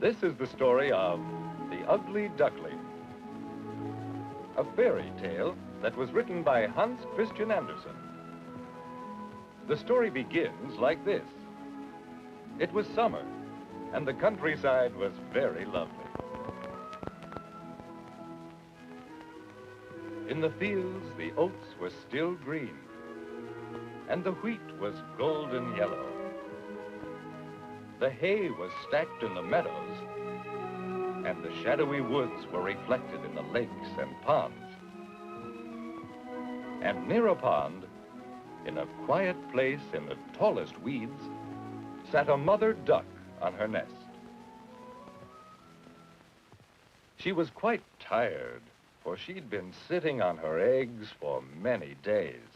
This is the story of The Ugly Duckling, a fairy tale that was written by Hans Christian Andersen. The story begins like this. It was summer, and the countryside was very lovely. In the fields, the oats were still green, and the wheat was golden yellow. The hay was stacked in the meadows, and the shadowy woods were reflected in the lakes and ponds. And near a pond, in a quiet place in the tallest weeds, sat a mother duck on her nest. She was quite tired, for she'd been sitting on her eggs for many days.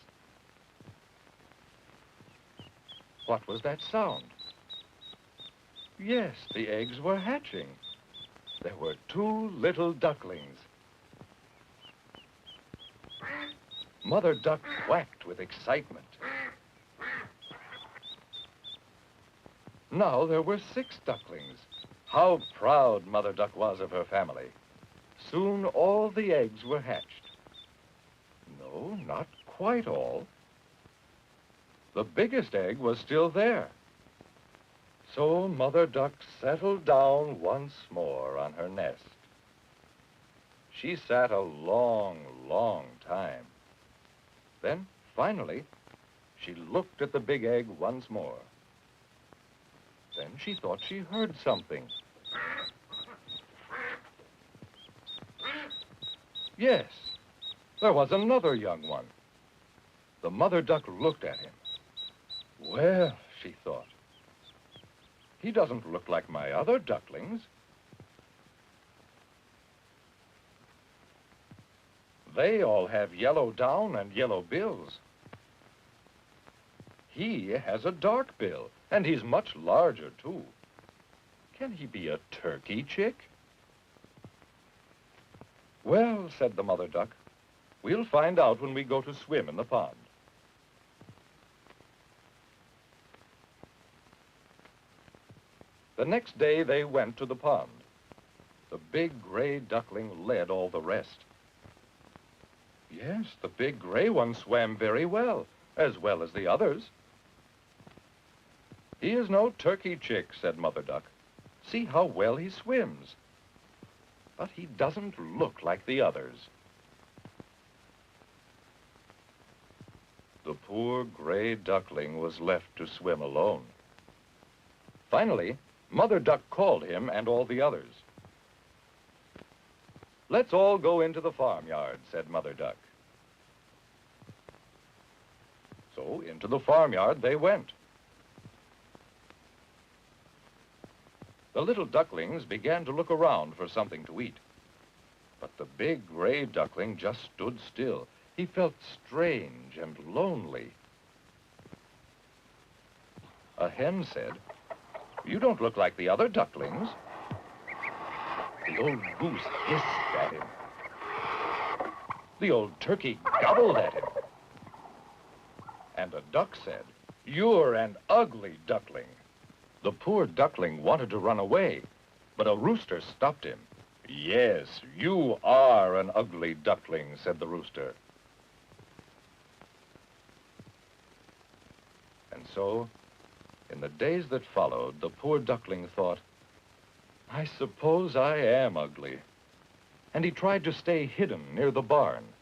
What was that sound? Yes, the eggs were hatching. There were 2 little ducklings. Mother Duck quacked with excitement. Now there were 6 ducklings. How proud Mother Duck was of her family. Soon all the eggs were hatched. No, not quite all. The biggest egg was still there. So Mother Duck settled down once more on her nest. She sat a long, long time. Then, finally, she looked at the big egg once more. Then she thought she heard something. Yes, there was another young one. The Mother Duck looked at him. Well, she thought, he doesn't look like my other ducklings. They all have yellow down and yellow bills. He has a dark bill, and he's much larger, too. Can he be a turkey chick? Well, said the Mother Duck, we'll find out when we go to swim in the pond. The next day they went to the pond. The big gray duckling led all the rest. Yes, the big gray one swam very well as the others. He is no turkey chick, said Mother Duck. See how well he swims. But he doesn't look like the others. The poor gray duckling was left to swim alone. Finally, Mother Duck called him and all the others. Let's all go into the farmyard, said Mother Duck. So into the farmyard they went. The little ducklings began to look around for something to eat. But the big gray duckling just stood still. He felt strange and lonely. A hen said, "You don't look like the other ducklings." The old goose hissed at him. The old turkey gobbled at him. And a duck said, "You're an ugly duckling." The poor duckling wanted to run away, but a rooster stopped him. "Yes, you are an ugly duckling," said the rooster. And so, in the days that followed, the poor duckling thought, I suppose I am ugly. And he tried to stay hidden near the barn.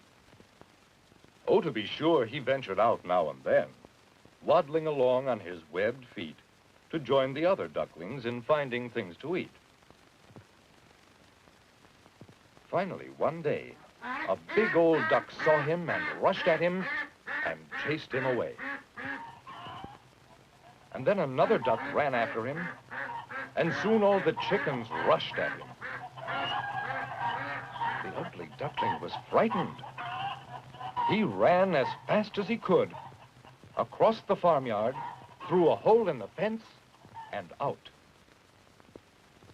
Oh, to be sure, he ventured out now and then, waddling along on his webbed feet to join the other ducklings in finding things to eat. Finally, one day, a big old duck saw him and rushed at him and chased him away. And then another duck ran after him, and soon all the chickens rushed at him. The ugly duckling was frightened. He ran as fast as he could, across the farmyard, through a hole in the fence, and out.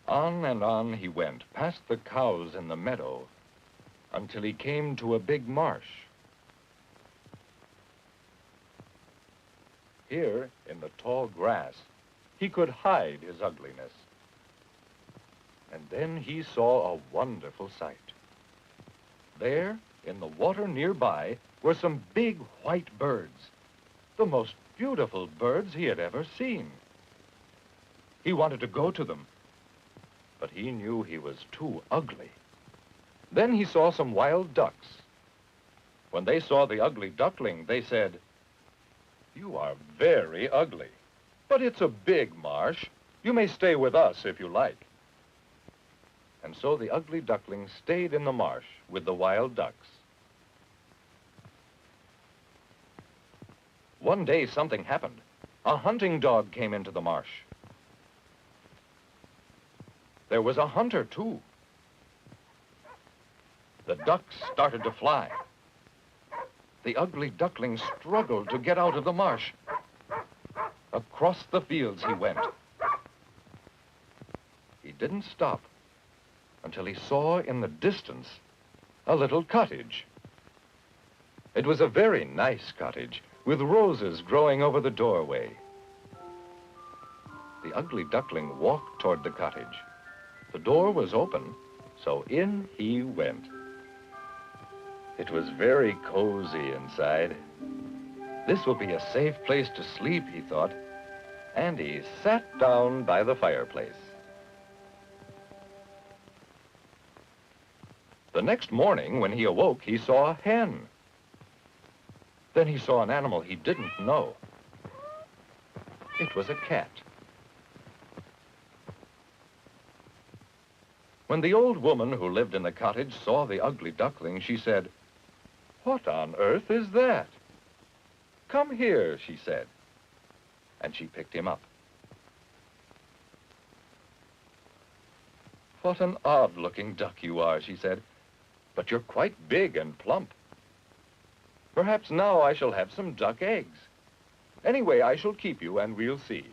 On and on he went, past the cows in the meadow, until he came to a big marsh. Here, in the tall grass, he could hide his ugliness. And then he saw a wonderful sight. There, in the water nearby, were some big white birds, the most beautiful birds he had ever seen. He wanted to go to them, but he knew he was too ugly. Then he saw some wild ducks. When they saw the ugly duckling, they said, "You are very ugly, but it's a big marsh. You may stay with us if you like." And so the ugly duckling stayed in the marsh with the wild ducks. One day something happened. A hunting dog came into the marsh. There was a hunter, too. The ducks started to fly. The ugly duckling struggled to get out of the marsh. Across the fields he went. He didn't stop until he saw in the distance a little cottage. It was a very nice cottage with roses growing over the doorway. The ugly duckling walked toward the cottage. The door was open, so in he went. It was very cozy inside. This will be a safe place to sleep, he thought, and he sat down by the fireplace. The next morning, when he awoke, he saw a hen. Then he saw an animal he didn't know. It was a cat. When the old woman who lived in the cottage saw the ugly duckling, she said, "What on earth is that? Come here," she said, and she picked him up. "What an odd-looking duck you are," she said, "but you're quite big and plump. Perhaps now I shall have some duck eggs. Anyway, I shall keep you, and we'll see."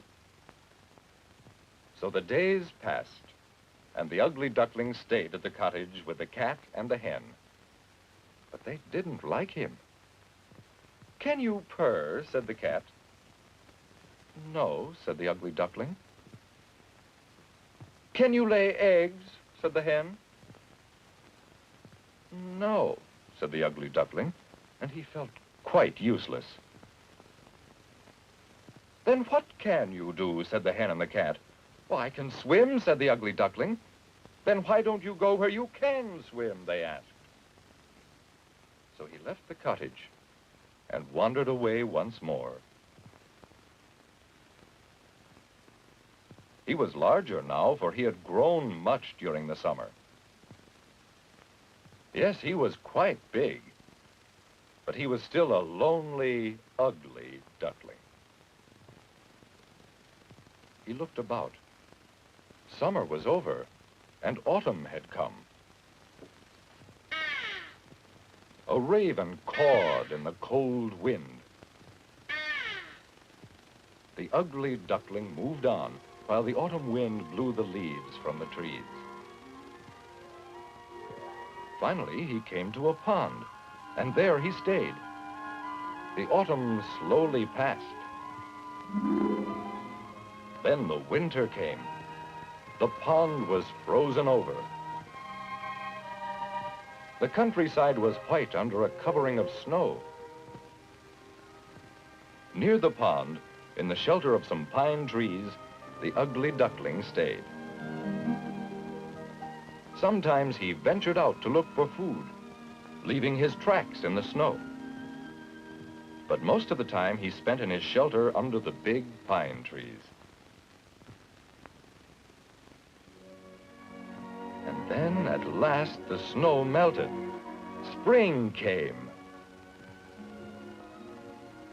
So the days passed, and the ugly duckling stayed at the cottage with the cat and the hen. But they didn't like him. "Can you purr?" said the cat. "No," said the ugly duckling. "Can you lay eggs?" said the hen. "No," said the ugly duckling, and he felt quite useless. "Then what can you do?" said the hen and the cat. "Well, I can swim," said the ugly duckling. "Then why don't you go where you can swim?" they asked. So he left the cottage and wandered away once more. He was larger now, for he had grown much during the summer. Yes, he was quite big, but he was still a lonely, ugly duckling. He looked about. Summer was over, and autumn had come. A raven cawed in the cold wind. The ugly duckling moved on while the autumn wind blew the leaves from the trees. Finally, he came to a pond, and there he stayed. The autumn slowly passed. Then the winter came. The pond was frozen over. The countryside was white under a covering of snow. Near the pond, in the shelter of some pine trees, the ugly duckling stayed. Sometimes he ventured out to look for food, leaving his tracks in the snow. But most of the time he spent in his shelter under the big pine trees. And then, at last, the snow melted. Spring came.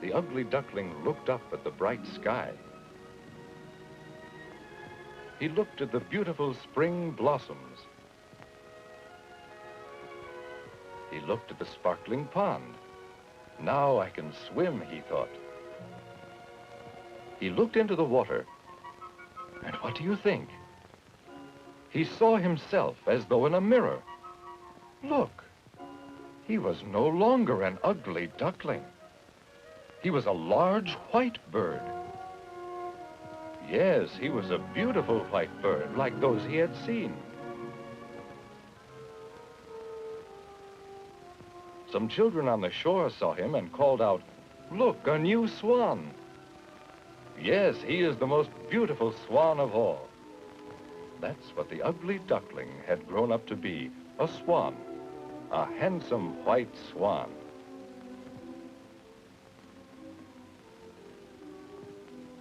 The ugly duckling looked up at the bright sky. He looked at the beautiful spring blossoms. He looked at the sparkling pond. "Now I can swim," he thought. He looked into the water, and what do you think? He saw himself as though in a mirror. Look, he was no longer an ugly duckling. He was a large white bird. Yes, he was a beautiful white bird like those he had seen. Some children on the shore saw him and called out, "Look, a new swan!" Yes, he is the most beautiful swan of all. That's what the ugly duckling had grown up to be, a swan, a handsome white swan.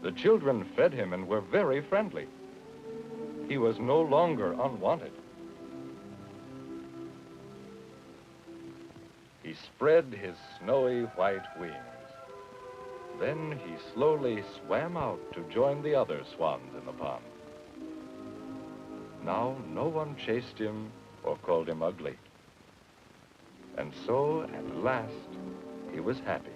The children fed him and were very friendly. He was no longer unwanted. He spread his snowy white wings. Then he slowly swam out to join the other swans in the pond. Now no one chased him or called him ugly. And so, at last, he was happy.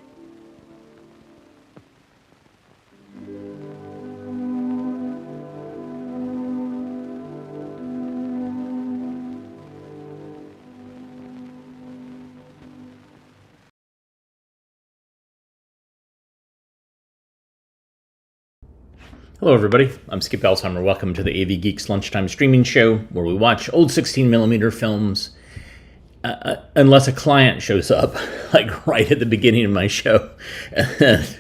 Hello everybody, I'm Skip Alzheimer. Welcome to the AV Geeks Lunchtime Streaming Show, where we watch old 16mm films, unless a client shows up, like right at the beginning of my show.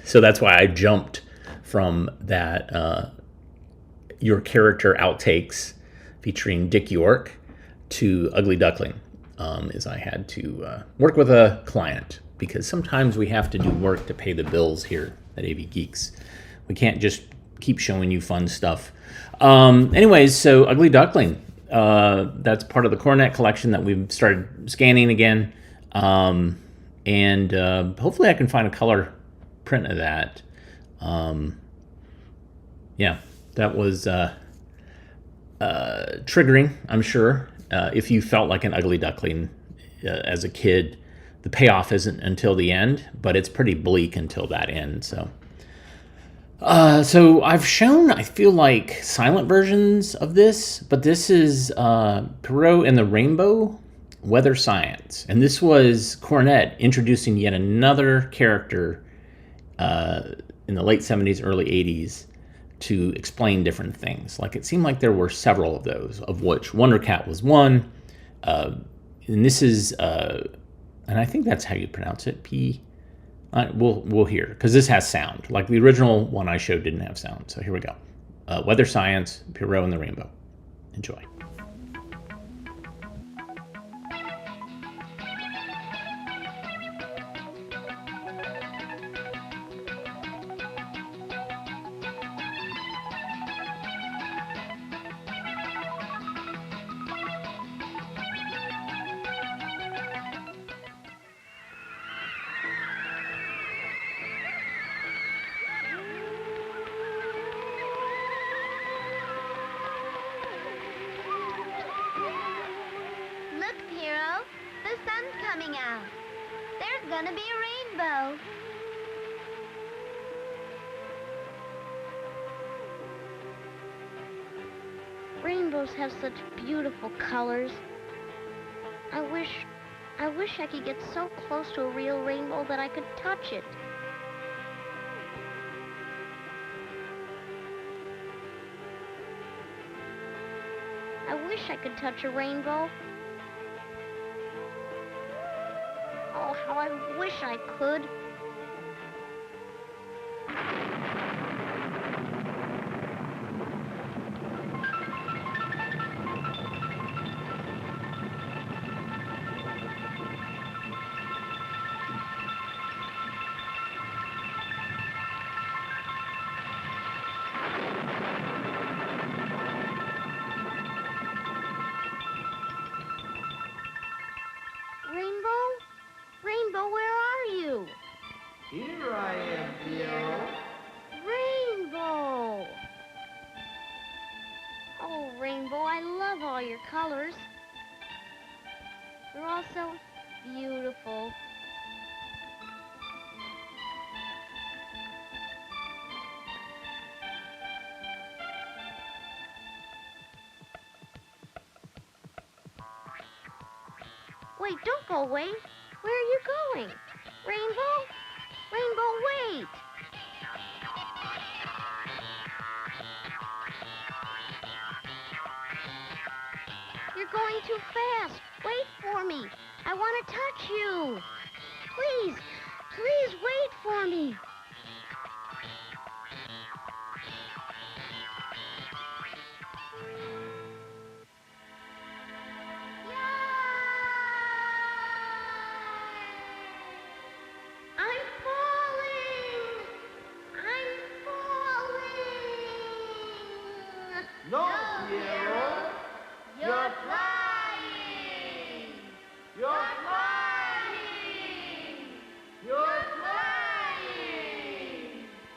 So that's why I jumped from that Your Character Outtakes featuring Dick York to Ugly Duckling, as I had to work with a client, because sometimes we have to do work to pay the bills here at AV Geeks. We can't just keep showing you fun stuff. Anyways, so Ugly Duckling, that's part of the Coronet collection that we've started scanning again. And hopefully I can find a color print of that. Yeah, that was triggering, I'm sure. If you felt like an Ugly Duckling as a kid, the payoff isn't until the end, but it's pretty bleak until that end, so I've shown, I feel like, silent versions of this, but this is Pierrot and the Rainbow, Weather Science. And this was Coronet introducing yet another character in the late 70s, early 80s to explain different things. Like, it seemed like there were several of those, of which Wonder Cat was one. And this is, and I think that's how you pronounce it, We'll hear, because this has sound. Like the original one I showed didn't have sound. So here we go. Weather Science, Pierrot and the Rainbow. Enjoy. Look, Pierrot, the sun's coming out. There's gonna be a rainbow. Rainbows have such beautiful colors. I wish I could get so close to a real rainbow that I could touch it. I wish I could touch a rainbow. Oh, how I wish I could. Rainbow, where are you? Here I am, Pierrot. Rainbow! Oh, Rainbow, I love all your colors. They're all so beautiful. Wait, don't go away. Where are you going? Rainbow? Rainbow, wait! You're going too fast. Wait for me. I want to touch you. Please, please wait for me. I'm falling! I'm falling! No, Pierrot. You're flying. You're flying. You're flying.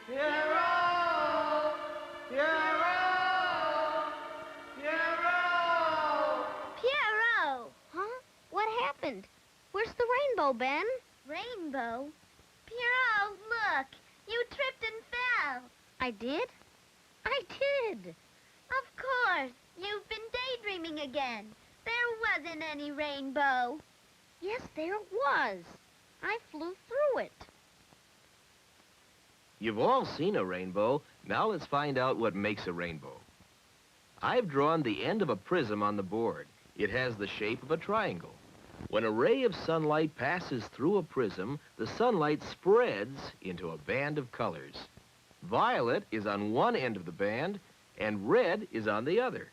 Pierrot. Pierrot. Pierrot. Pierrot! Huh? What happened? Where's the rainbow, Ben? Rainbow? Pierrot, look! You tripped and fell. I did? I did. Of course. You've been daydreaming again. There wasn't any rainbow. Yes, there was. I flew through it. You've all seen a rainbow. Now let's find out what makes a rainbow. I've drawn the end of a prism on the board. It has the shape of a triangle. When a ray of sunlight passes through a prism, the sunlight spreads into a band of colors. Violet is on one end of the band, and red is on the other.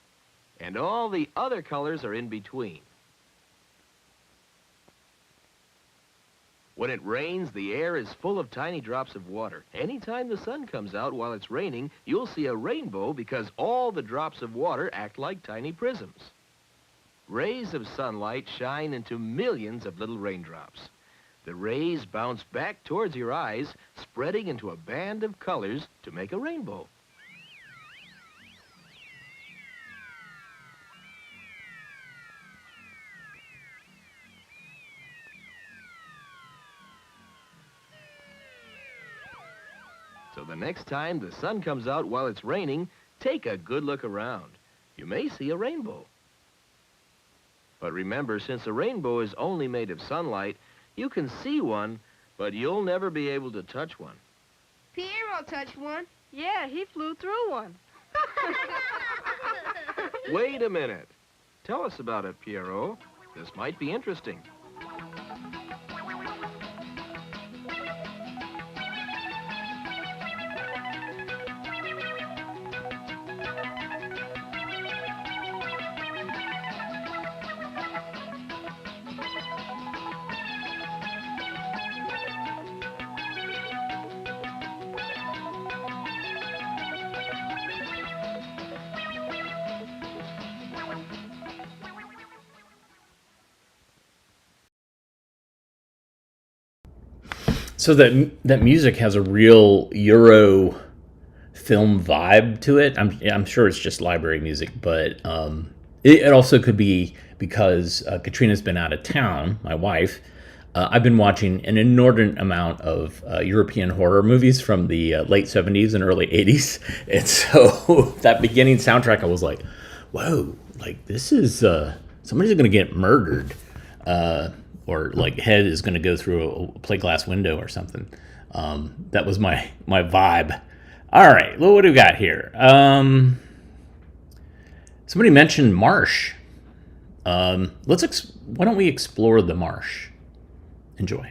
And all the other colors are in between. When it rains, the air is full of tiny drops of water. Anytime the sun comes out while it's raining, you'll see a rainbow because all the drops of water act like tiny prisms. Rays of sunlight shine into millions of little raindrops. The rays bounce back towards your eyes, spreading into a band of colors to make a rainbow. So the next time the sun comes out while it's raining, take a good look around. You may see a rainbow. But remember, since a rainbow is only made of sunlight, you can see one, but you'll never be able to touch one. Pierrot touched one. Yeah, he flew through one. Wait a minute. Tell us about it, Pierrot. This might be interesting. So that music has a real Euro film vibe to it. I'm sure it's just library music, but it also could be because Katrina's been out of town, my wife. I've been watching an inordinate amount of European horror movies from the late 70s and early 80s. And so that beginning soundtrack, I was like, whoa, like this is, somebody's going to get murdered. Or like head is going to go through a plate glass window or something. That was my vibe. All right, well, what do we got here? Somebody mentioned marsh. Why don't we explore the marsh? Enjoy.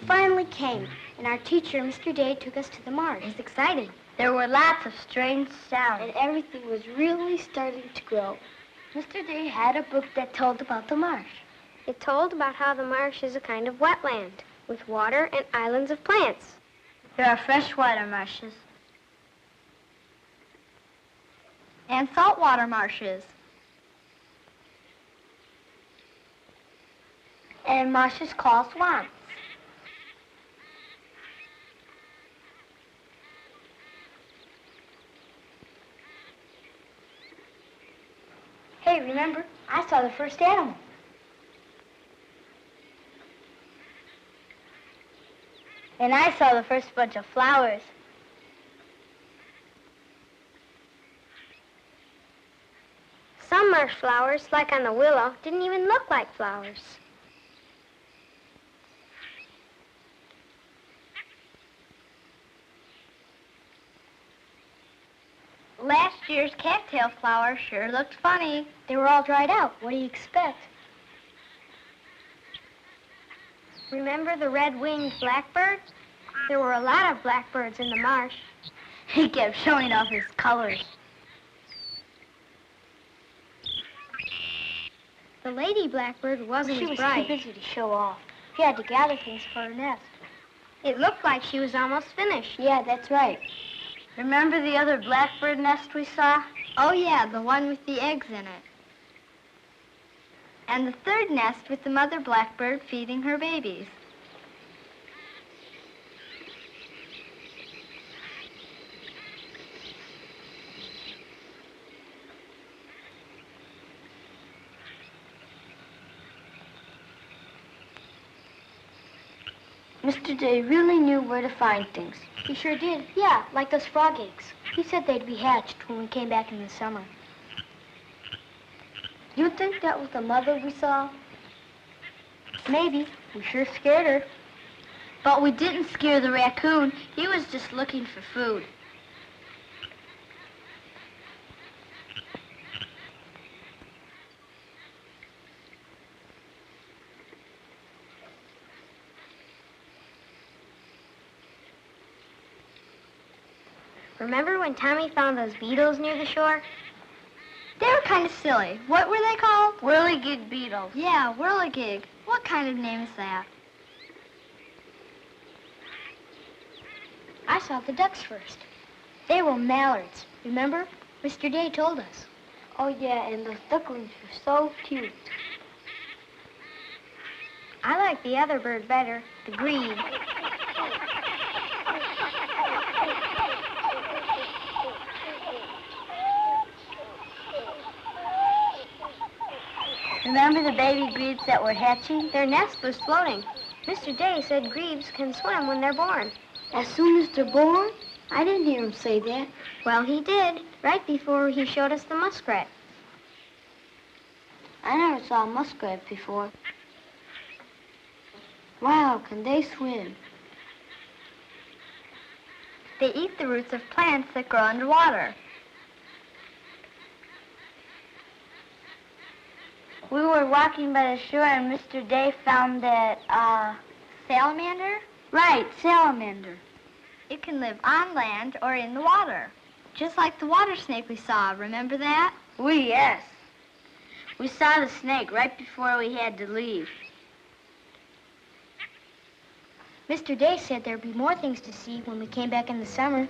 finally came, and our teacher, Mr. Day, took us to the marsh. It was exciting. There were lots of strange sounds, and everything was really starting to grow. Mr. Day had a book that told about the marsh. It told about how the marsh is a kind of wetland, with water and islands of plants. There are freshwater marshes. And saltwater marshes. And marshes called swamps. Hey, remember, I saw the first animal. And I saw the first bunch of flowers. Some marsh flowers, like on the willow, didn't even look like flowers. Last year's cattail flowers sure looked funny. They were all dried out. What do you expect? Remember the red-winged blackbird? There were a lot of blackbirds in the marsh. He kept showing off his colors. The lady blackbird wasn't as bright. She was too busy to show off. She had to gather things for her nest. It looked like she was almost finished. Yeah, that's right. Remember the other blackbird nest we saw? Oh, yeah, the one with the eggs in it. And the third nest with the mother blackbird feeding her babies. Mr. Day really knew where to find things. He sure did. Yeah, like those frog eggs. He said they'd be hatched when we came back in the summer. You think that was the mother we saw? Maybe. We sure scared her. But we didn't scare the raccoon. He was just looking for food. Remember when Tommy found those beetles near the shore? They were kind of silly. What were they called? Whirligig beetles. Yeah, whirligig. What kind of name is that? I saw the ducks first. They were mallards, remember? Mr. Day told us. Oh, yeah, and those ducklings were so cute. I like the other bird better, the grebe. Remember the baby grebes that were hatching? Their nest was floating. Mr. Day said grebes can swim when they're born. As soon as they're born? I didn't hear him say that. Well, he did, right before he showed us the muskrat. I never saw a muskrat before. Wow, can they swim? They eat the roots of plants that grow underwater. We were walking by the shore and Mr. Day found that, salamander? Right, salamander. It can live on land or in the water. Just like the water snake we saw, remember that? Oh, yes. We saw the snake right before we had to leave. Mr. Day said there'd be more things to see when we came back in the summer.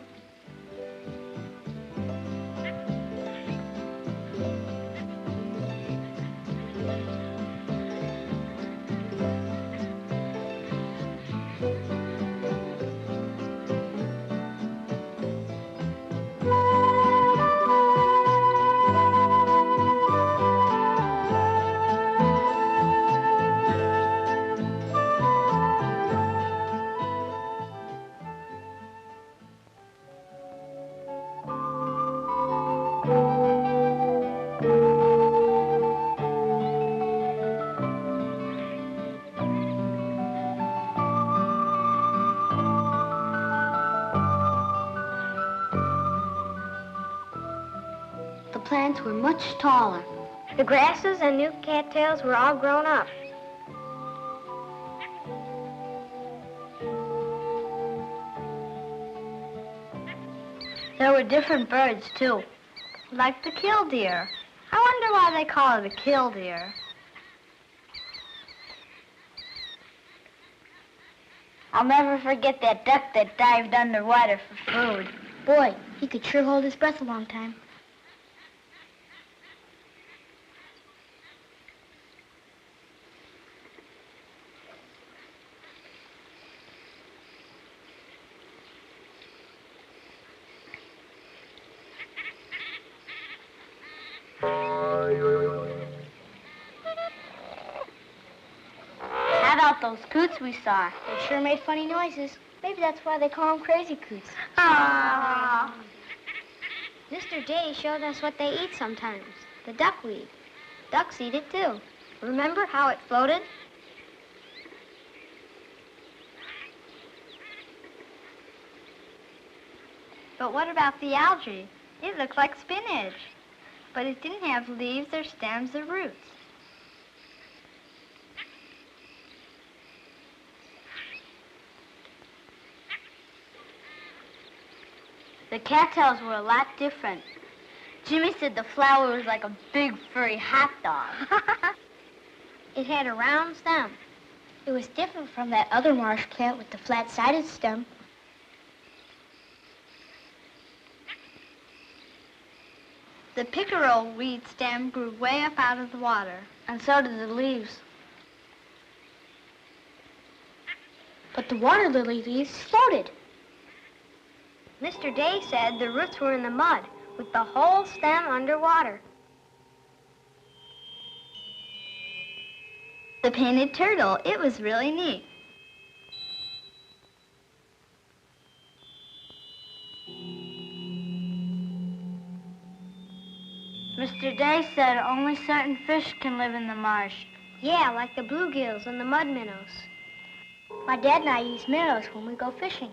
The plants were much taller. The grasses and new cattails were all grown up. There were different birds, too. Like the killdeer. I wonder why they call it a killdeer. I'll never forget that duck that dived underwater for food. Boy, he could sure hold his breath a long time. How about those coots we saw? They sure made funny noises. Maybe that's why they call them crazy coots. Aww. Mr. Day showed us what they eat sometimes. The duckweed. Ducks eat it too. Remember how it floated? But what about the algae? It looked like spinach. But it didn't have leaves or stems or roots. The cattails were a lot different. Jimmy said the flower was like a big furry hot dog. It had a round stem. It was different from that other marsh plant with the flat-sided stem. The pickerel weed stem grew way up out of the water, and so did the leaves. But the water lily leaves floated. Mr. Day said the roots were in the mud, with the whole stem underwater. The painted turtle, it was really neat. Mr. Day said only certain fish can live in the marsh. Yeah, like the bluegills and the mud minnows. My dad and I use minnows when we go fishing.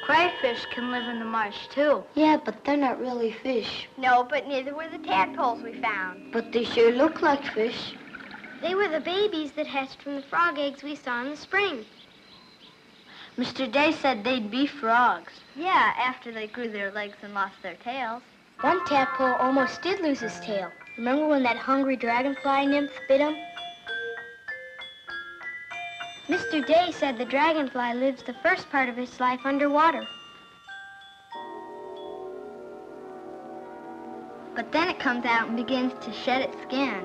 Crayfish can live in the marsh, too. Yeah, but they're not really fish. No, but neither were the tadpoles we found. But they sure look like fish. They were the babies that hatched from the frog eggs we saw in the spring. Mr. Day said they'd be frogs. Yeah, after they grew their legs and lost their tails. One tadpole almost did lose his tail. Remember when that hungry dragonfly nymph bit him? Mr. Day said the dragonfly lives the first part of its life underwater. But then it comes out and begins to shed its skin.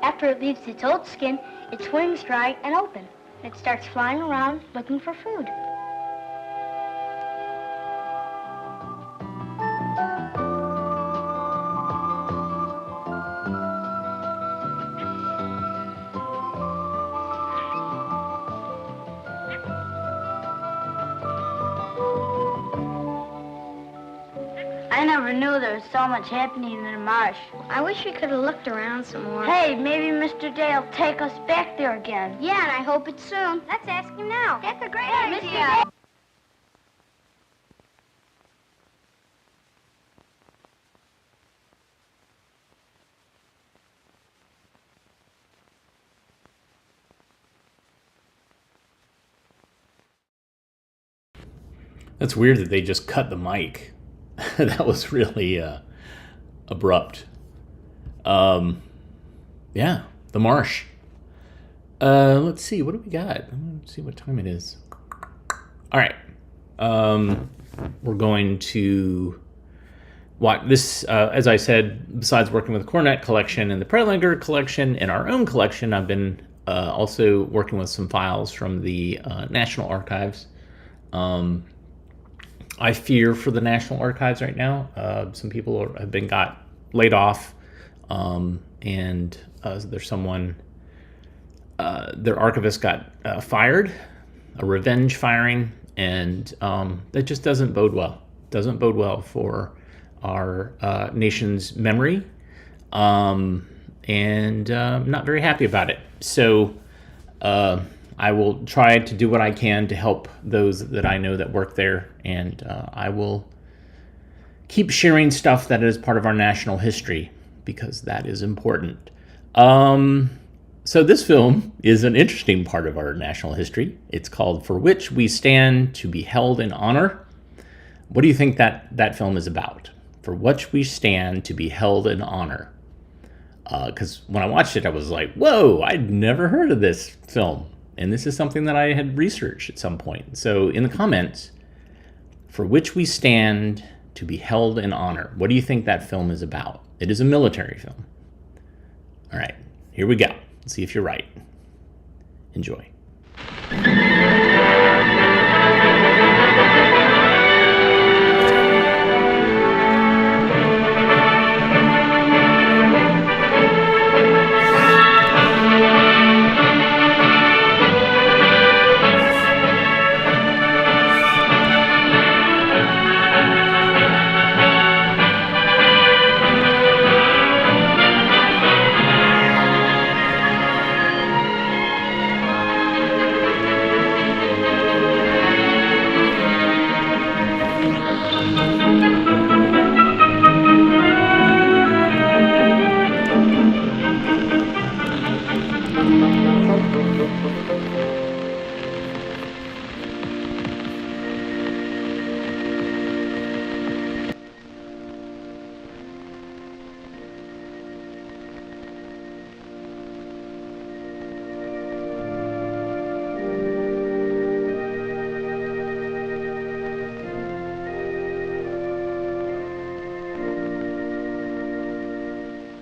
After it leaves its old skin, its wings dry and open. It starts flying around looking for food. I never knew there was so much happening in the marsh. I wish we could have looked around some more. Hey, maybe Mr. Day will take us back there again. Yeah, and I hope it's soon. Let's ask him now. That's a great idea. Mr. Day. That's weird that they just cut the mic. That was really abrupt. Yeah, the marsh. Let's see, what do we got? Let's see what time it is. All right. We're going to watch this. As I said, besides working with the Coronet collection and the Prelinger collection and our own collection, I've been also working with some files from the National Archives. I fear for the National Archives right now. Some people have been got laid off, and there's someone, their archivist got fired, a revenge firing, and that just doesn't bode well. Doesn't bode well for our nation's memory, and I'm not very happy about it. So I will try to do what I can to help those that I know that work there, and I will keep sharing stuff that is part of our national history, because that is important. So this film is an interesting part of our national history. It's called For Which We Stand to Be Held in Honor. What do you think that film is about? For Which We Stand to Be Held in Honor. Because when I watched it, I was like, whoa, I'd never heard of this film. And this is something that I had researched at some point. So in the comments, For Which We Stand to Be Held in Honor. What do you think that film is about? It is a military film. All right, here we go. Let's see if you're right. Enjoy.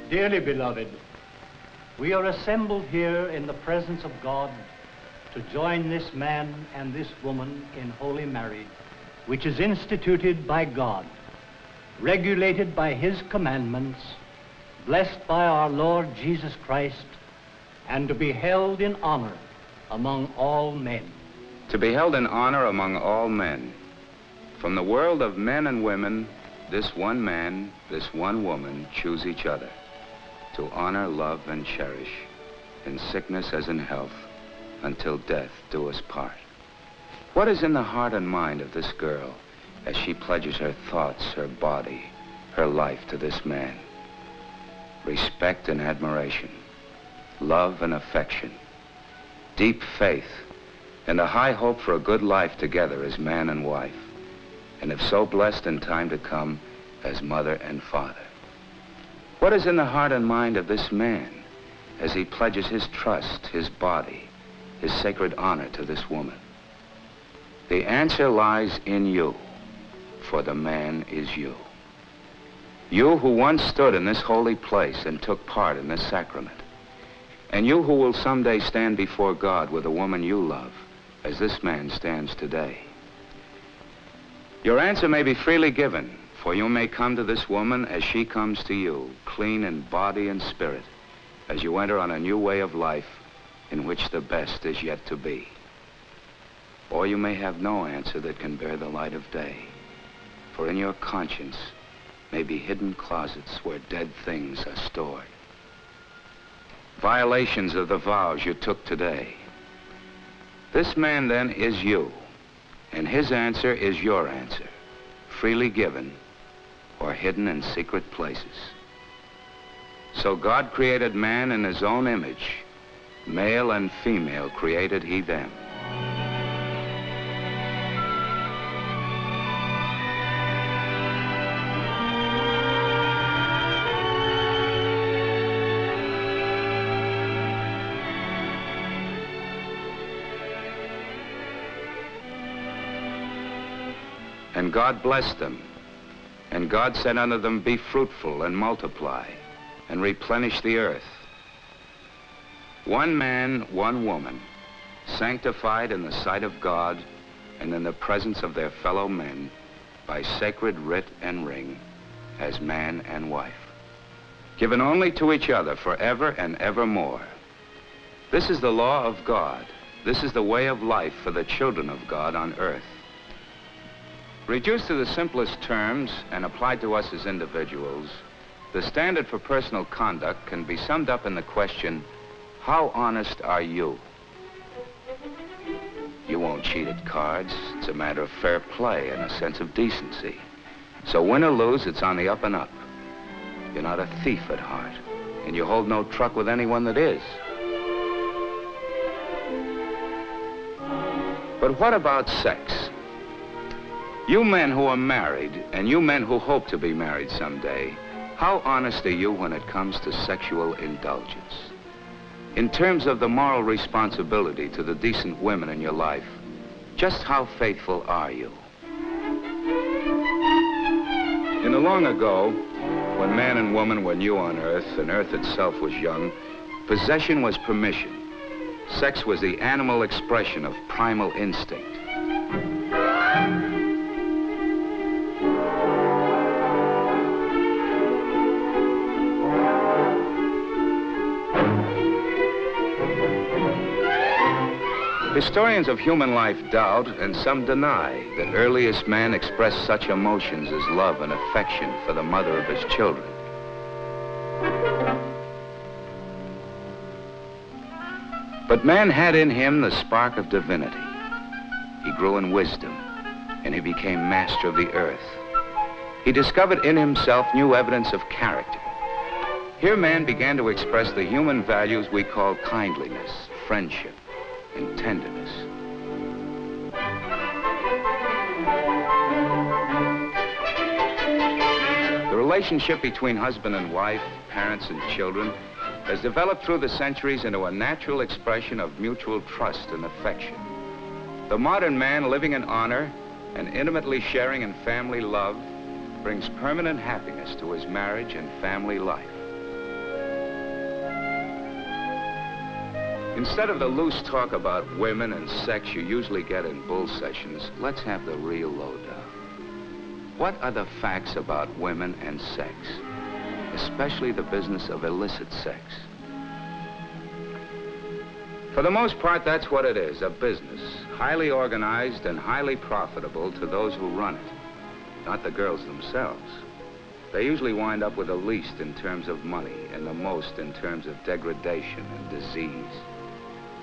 Dearly beloved, we are assembled here in the presence of God to join this man and this woman in holy marriage, which is instituted by God, regulated by his commandments, blessed by our Lord Jesus Christ, and to be held in honor among all men. To be held in honor among all men. From the world of men and women, this one man, this one woman choose each other, to honor, love, and cherish, in sickness as in health, until death do us part. What is in the heart and mind of this girl as she pledges her thoughts, her body, her life to this man? Respect and admiration, love and affection, deep faith, and a high hope for a good life together as man and wife, and if so blessed in time to come, as mother and father. What is in the heart and mind of this man as he pledges his trust, his body, his sacred honor to this woman? The answer lies in you, for the man is you. You who once stood in this holy place and took part in this sacrament, and you who will someday stand before God with the woman you love, as this man stands today. Your answer may be freely given, for you may come to this woman as she comes to you, clean in body and spirit, as you enter on a new way of life in which the best is yet to be. Or you may have no answer that can bear the light of day, for in your conscience may be hidden closets where dead things are stored. Violations of the vows you took today. This man then is you, and his answer is your answer, freely given or hidden in secret places. So God created man in his own image. Male and female created he them. And God blessed them. And God said unto them, be fruitful and multiply, and replenish the earth. One man, one woman, sanctified in the sight of God and in the presence of their fellow men by sacred writ and ring as man and wife, given only to each other forever and evermore. This is the law of God. This is the way of life for the children of God on earth. Reduced to the simplest terms and applied to us as individuals, the standard for personal conduct can be summed up in the question, how honest are you? You won't cheat at cards. It's a matter of fair play and a sense of decency. So win or lose, it's on the up and up. You're not a thief at heart, and you hold no truck with anyone that is. But what about sex? You men who are married, and you men who hope to be married someday, how honest are you when it comes to sexual indulgence? In terms of the moral responsibility to the decent women in your life, just how faithful are you? In the long ago, when man and woman were new on Earth and Earth itself was young, possession was permission. Sex was the animal expression of primal instinct. Historians of human life doubt, and some deny, that earliest man expressed such emotions as love and affection for the mother of his children. But man had in him the spark of divinity. He grew in wisdom, and he became master of the earth. He discovered in himself new evidence of character. Here man began to express the human values we call kindliness, friendship, and tenderness. The relationship between husband and wife, parents and children, has developed through the centuries into a natural expression of mutual trust and affection. The modern man living in honor and intimately sharing in family love brings permanent happiness to his marriage and family life. Instead of the loose talk about women and sex you usually get in bull sessions, let's have the real lowdown. What are the facts about women and sex, especially the business of illicit sex? For the most part, that's what it is, a business, highly organized and highly profitable to those who run it, not the girls themselves. They usually wind up with the least in terms of money and the most in terms of degradation and disease.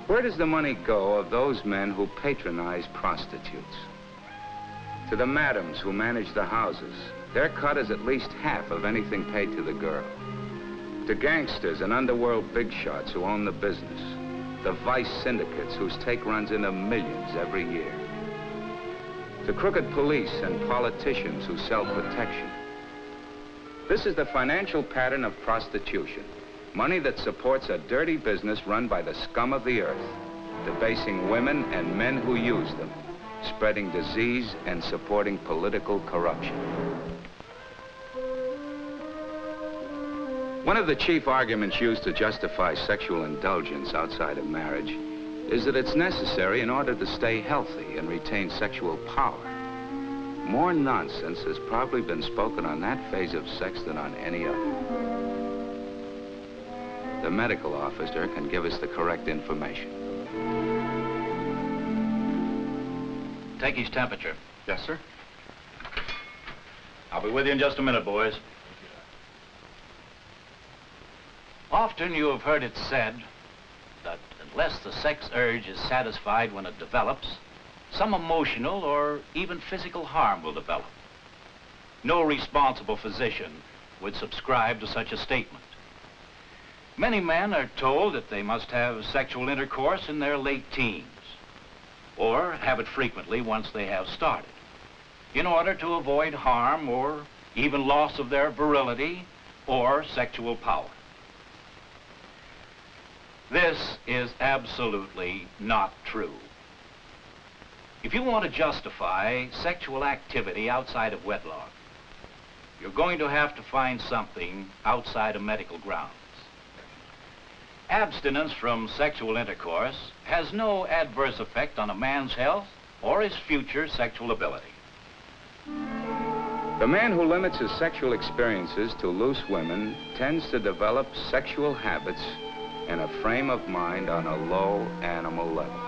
Where does the money go of those men who patronize prostitutes? To the madams who manage the houses, their cut is at least half of anything paid to the girl. To gangsters and underworld big shots who own the business. The vice syndicates whose take runs into millions every year. To crooked police and politicians who sell protection. This is the financial pattern of prostitution. Money that supports a dirty business run by the scum of the earth, debasing women and men who use them, spreading disease and supporting political corruption. One of the chief arguments used to justify sexual indulgence outside of marriage is that it's necessary in order to stay healthy and retain sexual power. More nonsense has probably been spoken on that phase of sex than on any other. The medical officer can give us the correct information. Take his temperature. Yes, sir. I'll be with you in just a minute, boys. Often you have heard it said that unless the sex urge is satisfied when it develops, some emotional or even physical harm will develop. No responsible physician would subscribe to such a statement. Many men are told that they must have sexual intercourse in their late teens, or have it frequently once they have started, in order to avoid harm or even loss of their virility or sexual power. This is absolutely not true. If you want to justify sexual activity outside of wedlock, you're going to have to find something outside of medical grounds. Abstinence from sexual intercourse has no adverse effect on a man's health or his future sexual ability. The man who limits his sexual experiences to loose women tends to develop sexual habits and a frame of mind on a low animal level.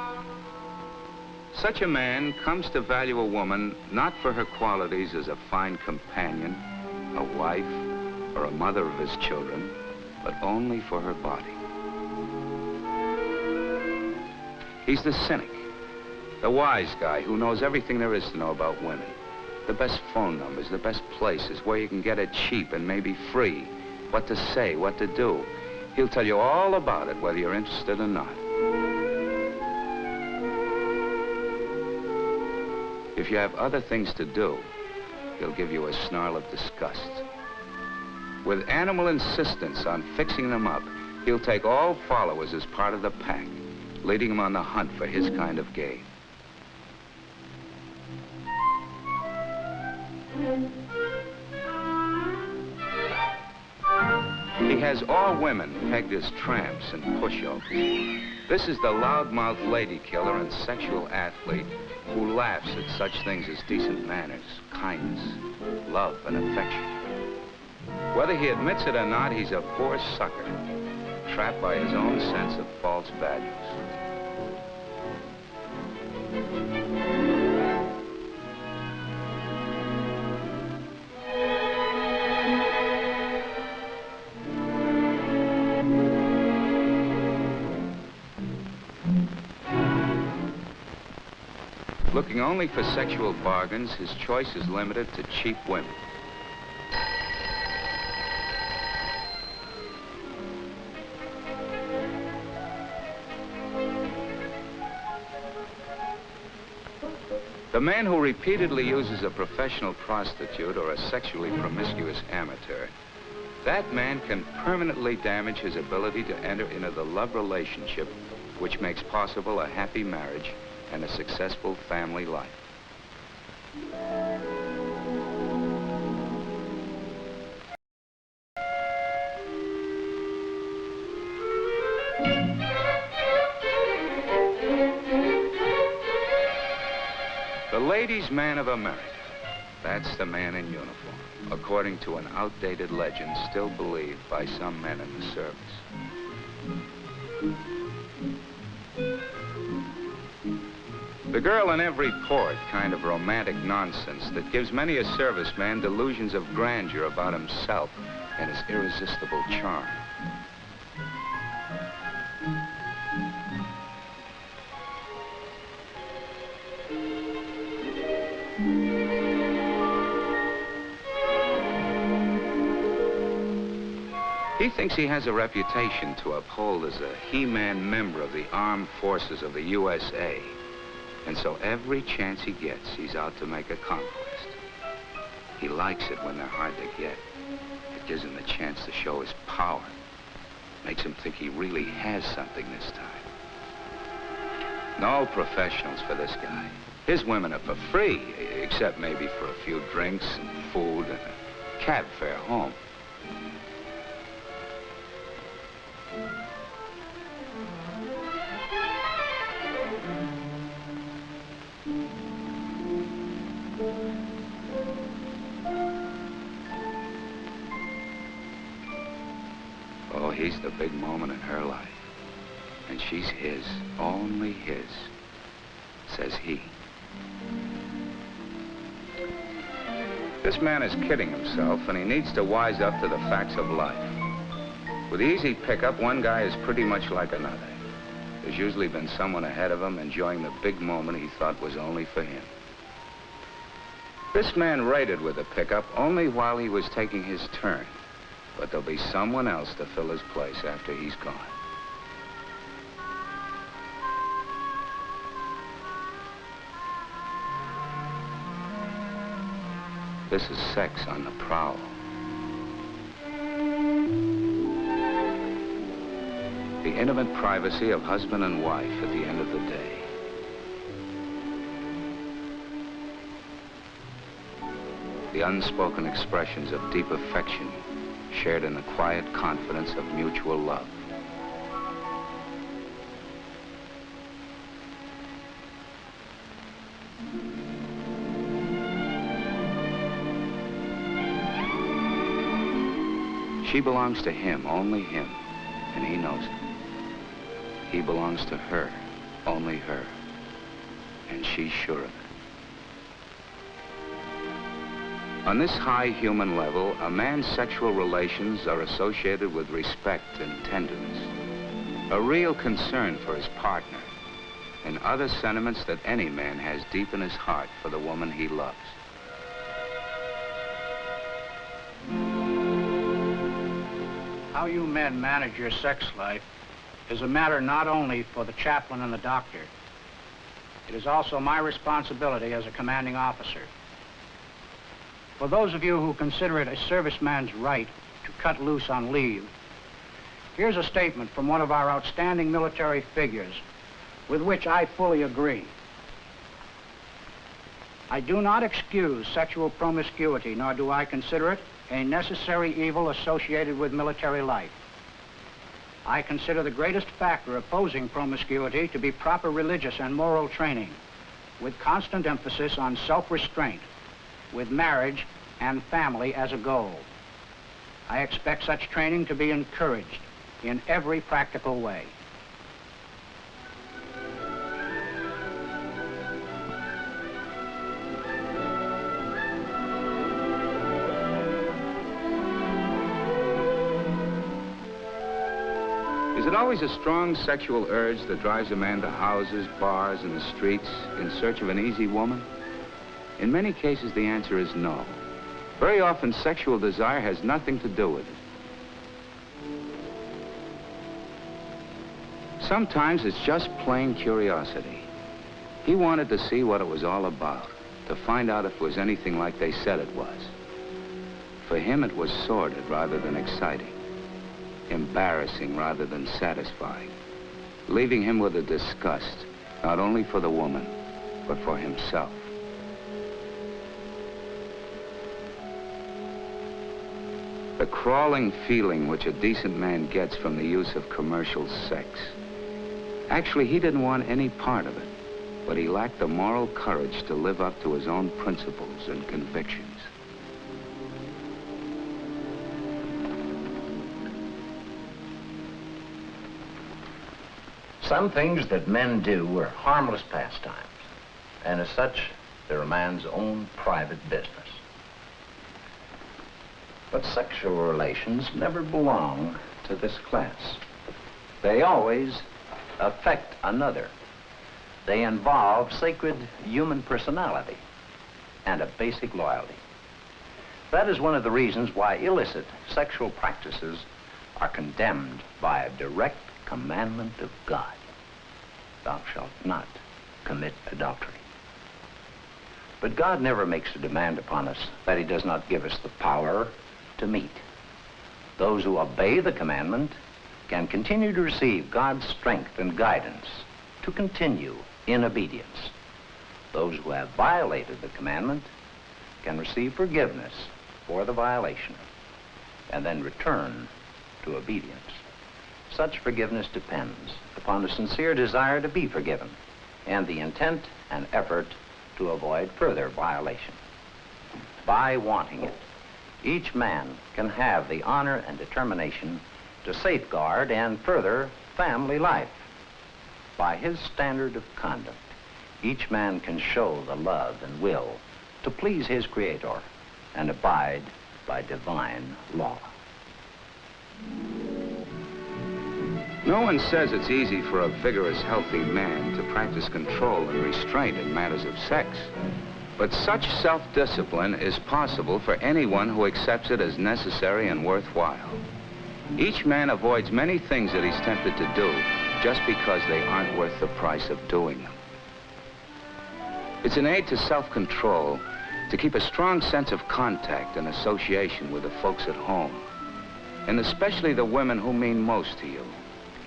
Such a man comes to value a woman not for her qualities as a fine companion, a wife, or a mother of his children, but only for her body. He's the cynic. The wise guy who knows everything there is to know about women. The best phone numbers, the best places, where you can get it cheap and maybe free. What to say, what to do. He'll tell you all about it, whether you're interested or not. If you have other things to do, he'll give you a snarl of disgust. With animal insistence on fixing them up, he'll take all followers as part of the pack, leading them on the hunt for his kind of game. He has all women pegged as tramps and pushovers. This is the loudmouth lady killer and sexual athlete who laughs at such things as decent manners, kindness, love, and affection. Whether he admits it or not, he's a poor sucker, trapped by his own sense of false values. Looking only for sexual bargains, his choice is limited to cheap women. The man who repeatedly uses a professional prostitute or a sexually promiscuous amateur, that man can permanently damage his ability to enter into the love relationship which makes possible a happy marriage and a successful family life. The ladies' man of America. That's the man in uniform, according to an outdated legend still believed by some men in the service. The girl in every port, kind of romantic nonsense that gives many a serviceman delusions of grandeur about himself and his irresistible charm. He thinks he has a reputation to uphold as a he-man member of the armed forces of the USA. And so every chance he gets, he's out to make a conquest. He likes it when they're hard to get. It gives him the chance to show his power. Makes him think he really has something this time. No professionals for this guy. His women are for free, except maybe for a few drinks and food and a cab fare home. Oh, he's the big moment in her life. And she's his, only his, says he. This man is kidding himself, and he needs to wise up to the facts of life. With easy pickup, one guy is pretty much like another. There's usually been someone ahead of him enjoying the big moment he thought was only for him. This man raided with a pickup only while he was taking his turn. But there'll be someone else to fill his place after he's gone. This is sex on the prowl. The intimate privacy of husband and wife at the end of the day. The unspoken expressions of deep affection shared in the quiet confidence of mutual love. She belongs to him, only him, and he knows it. He belongs to her, only her, and she's sure of it. On this high human level, a man's sexual relations are associated with respect and tenderness, a real concern for his partner, and other sentiments that any man has deep in his heart for the woman he loves. How you men manage your sex life is a matter not only for the chaplain and the doctor. It is also my responsibility as a commanding officer. For those of you who consider it a serviceman's right to cut loose on leave, here's a statement from one of our outstanding military figures with which I fully agree. I do not excuse sexual promiscuity, nor do I consider it a necessary evil associated with military life. I consider the greatest factor opposing promiscuity to be proper religious and moral training, with constant emphasis on self-restraint, with marriage and family as a goal. I expect such training to be encouraged in every practical way. Is it always a strong sexual urge that drives a man to houses, bars, and the streets in search of an easy woman? In many cases, the answer is no. Very often, sexual desire has nothing to do with it. Sometimes it's just plain curiosity. He wanted to see what it was all about, to find out if it was anything like they said it was. For him, it was sordid rather than exciting, embarrassing rather than satisfying, leaving him with a disgust, not only for the woman, but for himself. The crawling feeling which a decent man gets from the use of commercial sex. Actually, he didn't want any part of it, but he lacked the moral courage to live up to his own principles and convictions. Some things that men do are harmless pastimes, and as such, they're a man's own private business. But sexual relations never belong to this class. They always affect another. They involve sacred human personality and a basic loyalty. That is one of the reasons why illicit sexual practices are condemned by a direct commandment of God. Thou shalt not commit adultery. But God never makes a demand upon us that he does not give us the power to meet. Those who obey the commandment can continue to receive God's strength and guidance to continue in obedience. Those who have violated the commandment can receive forgiveness for the violation and then return to obedience. Such forgiveness depends upon a sincere desire to be forgiven and the intent and effort to avoid further violation. By wanting it, each man can have the honor and determination to safeguard and further family life. By his standard of conduct, each man can show the love and will to please his Creator and abide by divine law. No one says it's easy for a vigorous, healthy man to practice control and restraint in matters of sex. But such self-discipline is possible for anyone who accepts it as necessary and worthwhile. Each man avoids many things that he's tempted to do just because they aren't worth the price of doing them. It's an aid to self-control to keep a strong sense of contact and association with the folks at home, and especially the women who mean most to you,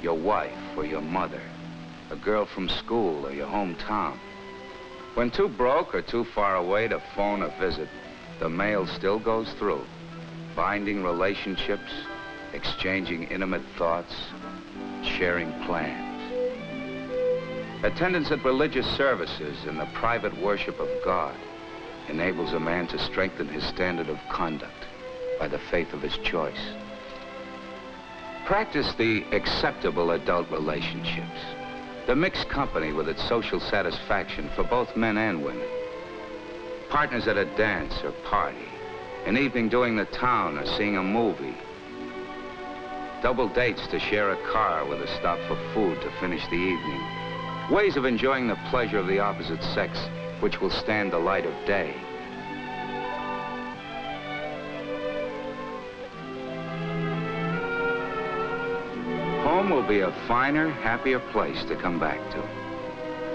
your wife or your mother, a girl from school or your hometown. When too broke or too far away to phone or visit, the mail still goes through, binding relationships, exchanging intimate thoughts, sharing plans. Attendance at religious services and the private worship of God enables a man to strengthen his standard of conduct by the faith of his choice. Practice the acceptable adult relationships, the mixed company with its social satisfaction for both men and women. Partners at a dance or party, an evening doing the town or seeing a movie. Double dates to share a car with a stop for food to finish the evening. ways of enjoying the pleasure of the opposite sex, which will stand the light of day. Home will be a finer, happier place to come back to.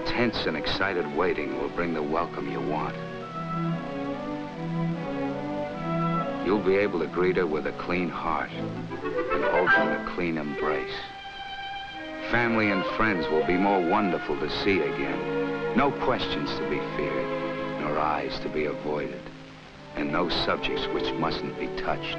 Tense and excited waiting will bring the welcome you want. You'll be able to greet her with a clean heart and hold her in a clean embrace. Family and friends will be more wonderful to see again. No questions to be feared, nor eyes to be avoided, and no subjects which mustn't be touched.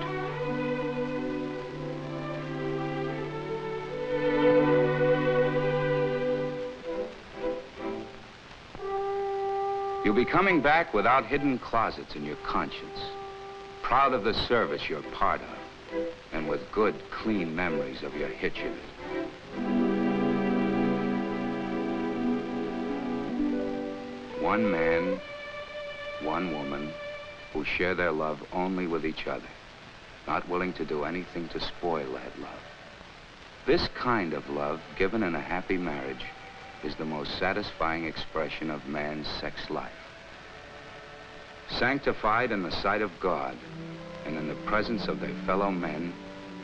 You'll be coming back without hidden closets in your conscience, proud of the service you're part of, and with good, clean memories of your hitch in it. One man, one woman, who share their love only with each other, not willing to do anything to spoil that love. This kind of love, given in a happy marriage, is the most satisfying expression of man's sex life. Sanctified in the sight of God and in the presence of their fellow men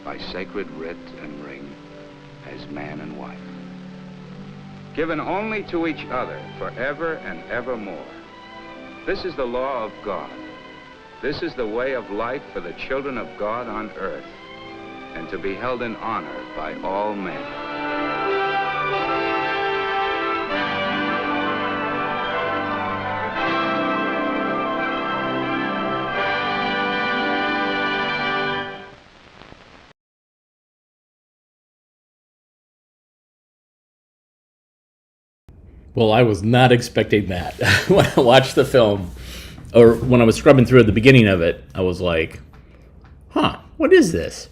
by sacred writ and ring as man and wife. Given only to each other forever and evermore. This is the law of God. This is the way of life for the children of God on earth, and to be held in honor by all men. Well, I was not expecting that. When I watched the film, or when I was scrubbing through at the beginning of it, I was like, huh, what is this?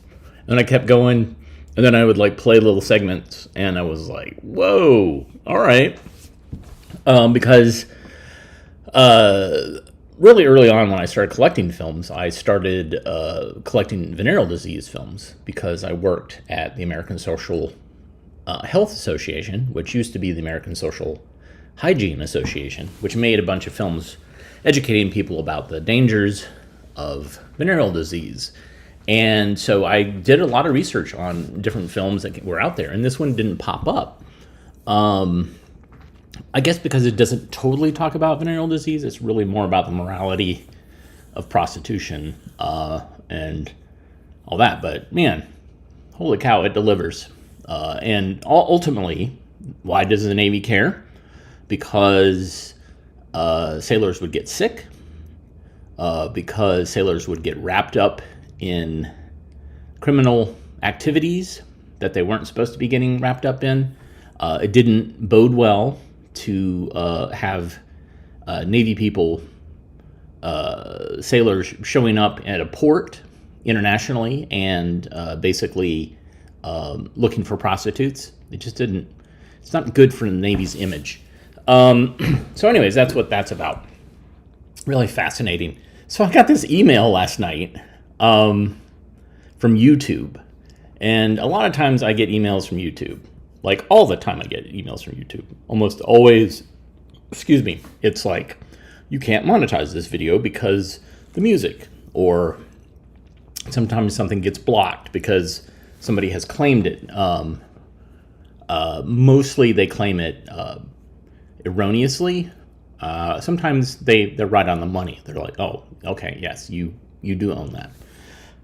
And I kept going, and then I would like play little segments, and I was like, whoa, all right. Because really early on when I started collecting films, I started collecting venereal disease films because I worked at the American Social Health Association, which used to be the American Social Hygiene Association, which made a bunch of films educating people about the dangers of venereal disease. And so I did a lot of research on different films that were out there, and this one didn't pop up. I guess because it doesn't totally talk about venereal disease, it's really more about the morality of prostitution and all that. But man, holy cow, it delivers. And ultimately, why does the Navy care? Because sailors would get sick, because sailors would get wrapped up in criminal activities that they weren't supposed to be getting wrapped up in. It didn't bode well to have Navy people, sailors showing up at a port internationally and basically looking for prostitutes. It just didn't, it's not good for the Navy's image. So anyways, that's what that's about. Really fascinating. So I got this email last night from YouTube. And a lot of times I get emails from YouTube. Like all the time I get emails from YouTube. Almost always, it's like, you can't monetize this video because the music, or sometimes something gets blocked because somebody has claimed it. Mostly they claim it erroneously. Sometimes they're right on the money. They're like, oh, okay, yes, you do own that.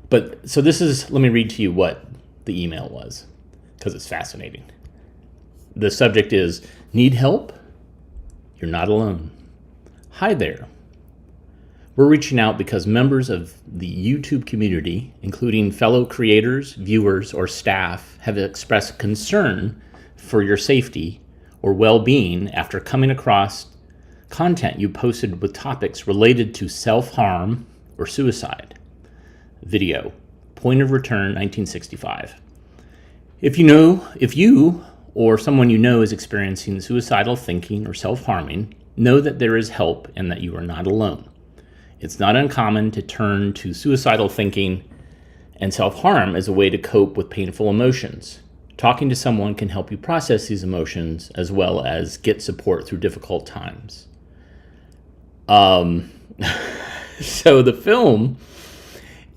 But so let me read to you what the email was, because it's fascinating. The subject is, need help? You're not alone. Hi there. We're reaching out because members of the YouTube community, including fellow creators, viewers, or staff, have expressed concern for your safety or well-being after coming across content you posted with topics related to self-harm or suicide. Video, point of return 1965. If you or someone you know is experiencing suicidal thinking or self-harming, know that there is help and that you are not alone. It's not uncommon to turn to suicidal thinking and self-harm as a way to cope with painful emotions. talking to someone can help you process these emotions as well as get support through difficult times. So the film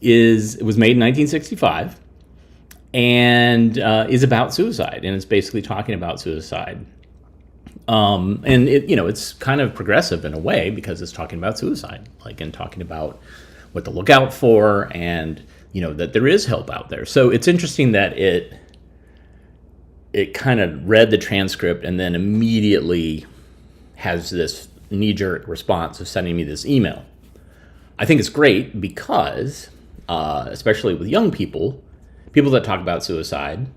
it was made in 1965 and is about suicide, and it's basically talking about suicide. And it's kind of progressive in a way because it's talking about suicide, and talking about what to look out for, and that there is help out there. So it's interesting that it kind of read the transcript and then immediately has this knee-jerk response of sending me this email. I think it's great because, especially with young people that talk about suicide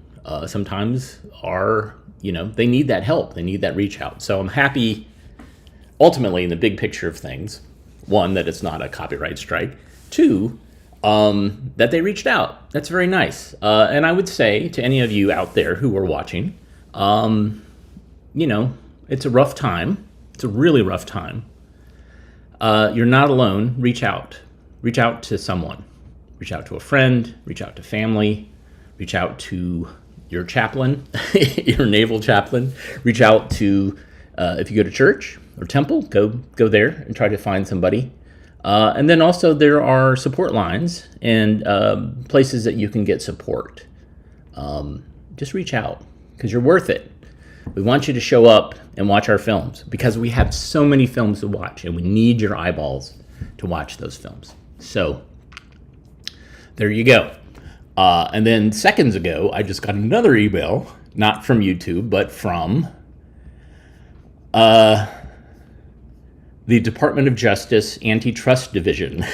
sometimes are, they need that help. They need that reach out. So I'm happy, ultimately, in the big picture of things, one, that it's not a copyright strike. Two, that they reached out. That's very nice. And I would say to any of you out there who are watching, it's a rough time. It's a really rough time. You're not alone. Reach out. Reach out to someone. Reach out to a friend. Reach out to family. Reach out to your chaplain, your naval chaplain. Reach out to, if you go to church or temple, go there and try to find somebody. And then also there are support lines and places that you can get support. Just reach out because you're worth it. We want you to show up and watch our films because we have so many films to watch and we need your eyeballs to watch those films. So there you go. And then seconds ago, I just got another email, not from YouTube, but from the Department of Justice Antitrust Division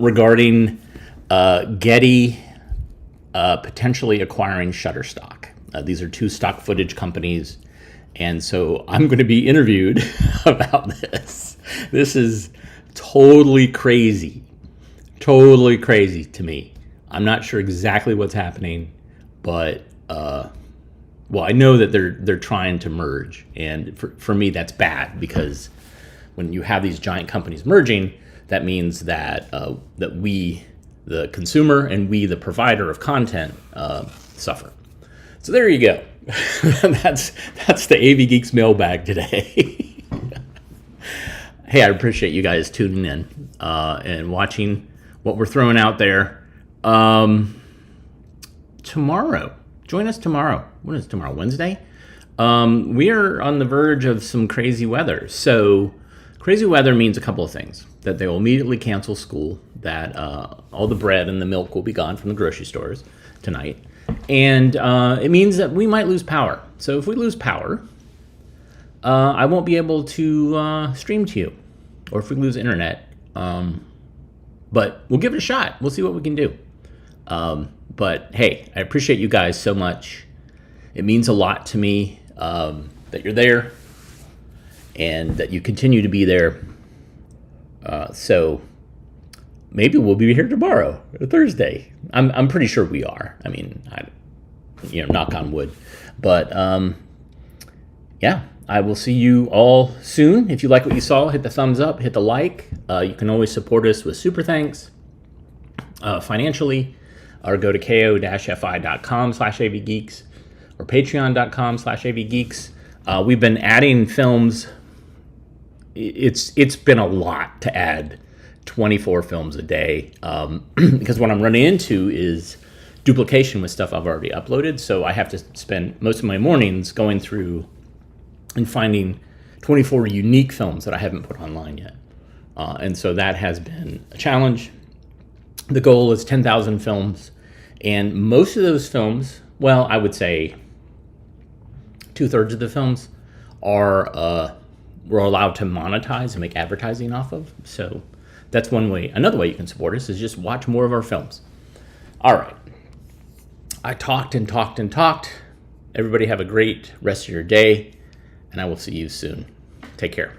regarding Getty potentially acquiring Shutterstock. These are two stock footage companies, and so I'm going to be interviewed about this. This is totally crazy to me. I'm not sure exactly what's happening, but I know that they're trying to merge, and for me that's bad because when you have these giant companies merging, that means that that we, the consumer, and we, the provider of content, suffer. So there you go. That's the AV Geeks mailbag today. Hey, I appreciate you guys tuning in and watching what we're throwing out there. Tomorrow, join us tomorrow. What is tomorrow? Wednesday? We are on the verge of some crazy weather. So crazy weather means a couple of things. That they will immediately cancel school, that all the bread and the milk will be gone from the grocery stores tonight. And it means that we might lose power. So if we lose power, I won't be able to stream to you. Or if we lose internet. But we'll give it a shot. We'll see what we can do. But hey, I appreciate you guys so much. It means a lot to me that you're there and that you continue to be there. So maybe we'll be here tomorrow or Thursday. I'm pretty sure we are. I mean, knock on wood. But yeah, I will see you all soon. If you like what you saw, hit the thumbs up, hit the like. You can always support us with super thanks financially, or go to ko-fi.com/avgeeks or patreon.com/avgeeks. We've been adding films. It's been a lot to add 24 films a day because what I'm running into is duplication with stuff I've already uploaded. So I have to spend most of my mornings going through and finding 24 unique films that I haven't put online yet. And so that has been a challenge. The goal is 10,000 films. And most of those films, well, I would say 2/3 of the films are we're allowed to monetize and make advertising off of. So that's one way. Another way you can support us is just watch more of our films. All right. I talked and talked and talked. Everybody have a great rest of your day, and I will see you soon. Take care.